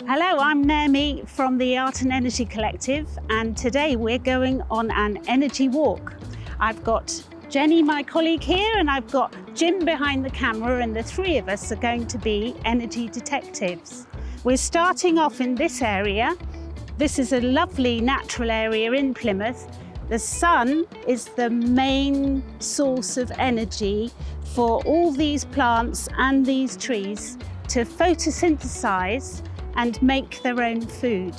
Hello, I'm Naomi from the Art and Energy Collective, and today we're going on an energy walk. I've got Jenny, my colleague here, and I've got Jim behind the camera, and the three of us are going to be energy detectives. We're starting off in this area. This is a lovely natural area in Plymouth. The sun is the main source of energy for all these plants and these trees to photosynthesize and make their own food.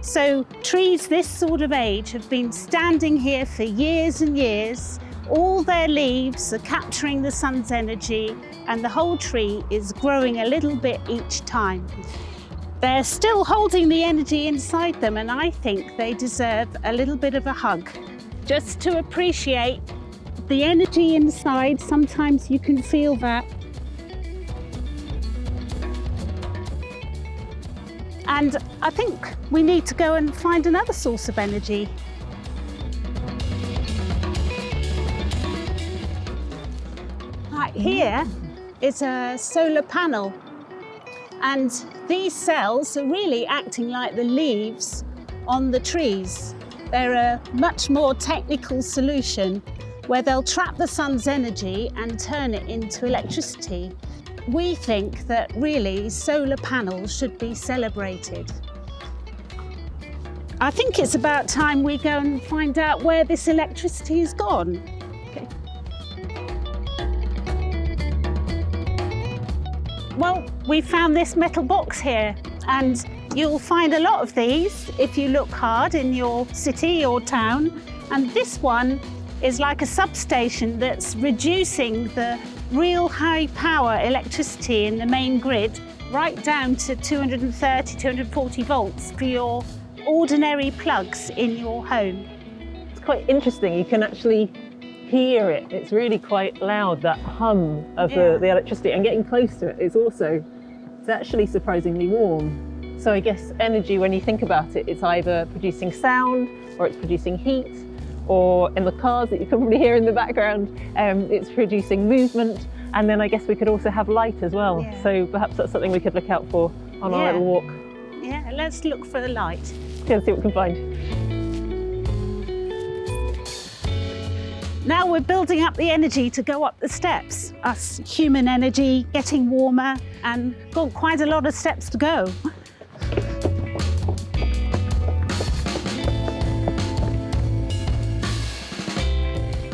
So trees this sort of age have been standing here for years and years. All their leaves are capturing the sun's energy and the whole tree is growing a little bit each time. They're still holding the energy inside them, and I think they deserve a little bit of a hug. Just to appreciate the energy inside, sometimes you can feel that. And I think we need to go and find another source of energy. Right here is a solar panel, and these cells are really acting like the leaves on the trees. They're a much more technical solution where they'll trap the sun's energy and turn it into electricity. We think that really solar panels should be celebrated. I think it's about time we go and find out where this electricity has gone. Okay. Well, we found this metal box here, and you'll find a lot of these if you look hard in your city or town. And this one is like a substation that's reducing the real high power electricity in the main grid right down to 230, 240 volts for your ordinary plugs in your home. It's quite interesting, you can actually hear it. It's really quite loud, that hum of the electricity, and getting close to it is also, it's actually surprisingly warm. So I guess energy, when you think about it, it's either producing sound or it's producing heat, or in the cars that you can probably hear in the background, it's producing movement. And then I guess we could also have light as well. Yeah. So perhaps that's something we could look out for on our little walk. Yeah, let's look for the light. Let's see what we can find. Now we're building up the energy to go up the steps. Us human energy getting warmer, and got quite a lot of steps to go.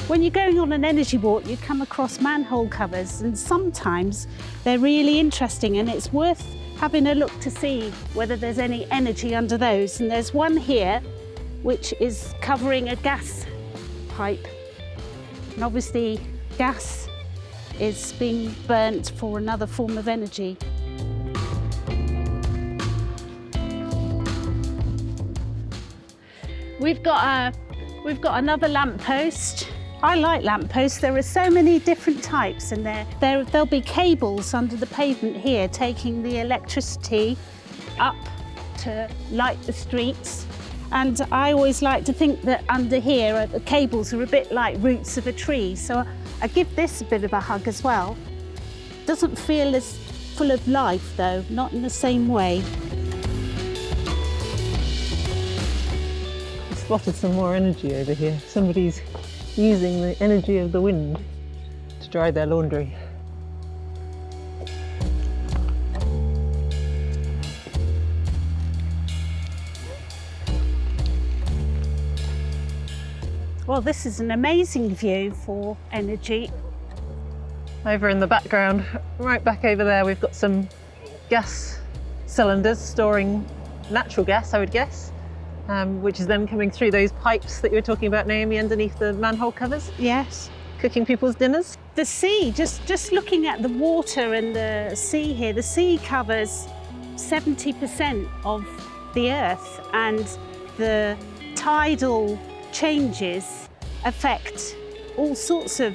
When you're going on an energy walk, you come across manhole covers, and sometimes they're really interesting, and it's worth having a look to see whether there's any energy under those. And there's one here which is covering a gas pipe. And obviously gas is being burnt for another form of energy. We've got another lamppost. I like lampposts. There are so many different types, and there'll be cables under the pavement here taking the electricity up to light the streets. And I always like to think that under here the cables are a bit like roots of a tree. So I give this a bit of a hug as well. Doesn't feel as full of life though, not in the same way. I spotted some more energy over here. Somebody's using the energy of the wind to dry their laundry. Well, this is an amazing view for energy. Over in the background, right back over there, we've got some gas cylinders storing natural gas, I would guess. Which is then coming through those pipes that you were talking about, Naomi, underneath the manhole covers? Yes. Cooking people's dinners? The sea, just looking at the water and the sea here, the sea covers 70% of the earth, and the tidal changes affect all sorts of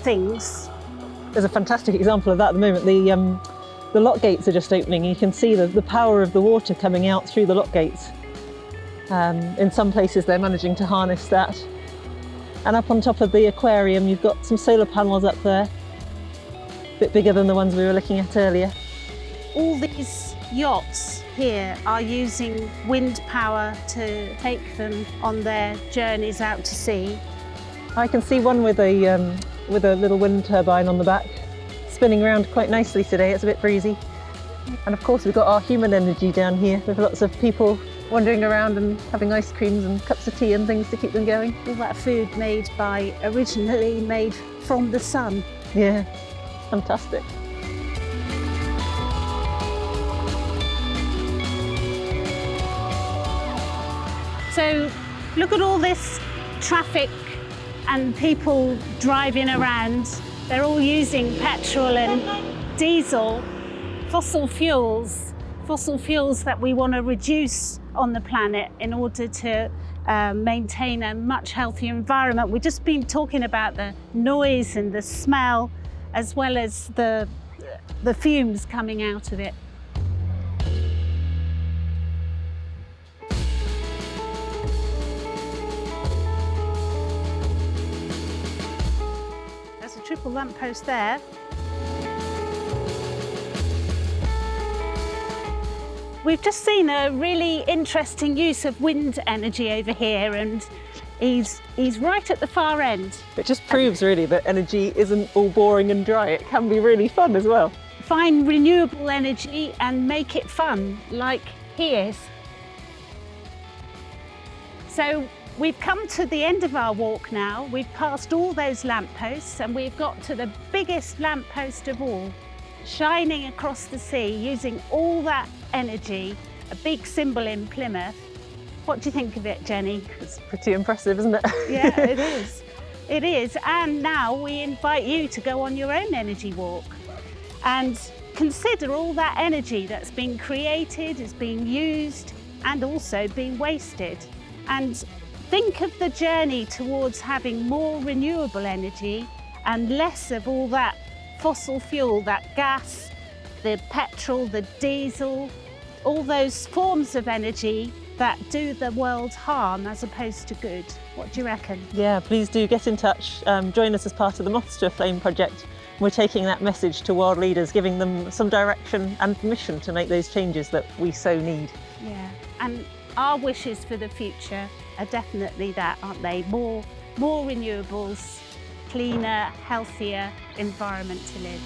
things. There's a fantastic example of that at the moment. The lock gates are just opening. You can see the power of the water coming out through the lock gates. In some places they're managing to harness that. And up on top of the aquarium you've got some solar panels up there, a bit bigger than the ones we were looking at earlier. All these yachts here are using wind power to take them on their journeys out to sea. I can see one with a little wind turbine on the back, spinning around quite nicely today. It's a bit breezy. And of course we've got our human energy down here with lots of people wandering around and having ice creams and cups of tea and things to keep them going. All that food originally made from the sun. Yeah, fantastic. So look at all this traffic and people driving around. They're all using petrol and diesel, fossil fuels that we want to reduce on the planet in order to maintain a much healthier environment. We've just been talking about the noise and the smell, as well as the fumes coming out of it. There's a triple lamppost there. We've just seen a really interesting use of wind energy over here, and he's right at the far end. It just proves really that energy isn't all boring and dry. It can be really fun as well. Find renewable energy and make it fun, like he is. So we've come to the end of our walk now. We've passed all those lampposts and we've got to the biggest lamppost of all, shining across the sea using all that energy, a big symbol in Plymouth. What do you think of it, Jenny? It's pretty impressive, isn't it? Yeah, it is. It is. And now we invite you to go on your own energy walk and consider all that energy that's been created, is being used, and also being wasted. And think of the journey towards having more renewable energy and less of all that fossil fuel, that gas, the petrol, the diesel, all those forms of energy that do the world harm as opposed to good. What do you reckon? Yeah, please do get in touch. Join us as part of the Moths to a Flame project. We're taking that message to world leaders, giving them some direction and permission to make those changes that we so need. Yeah, and our wishes for the future are definitely that, aren't they? More renewables, cleaner, healthier environment to live.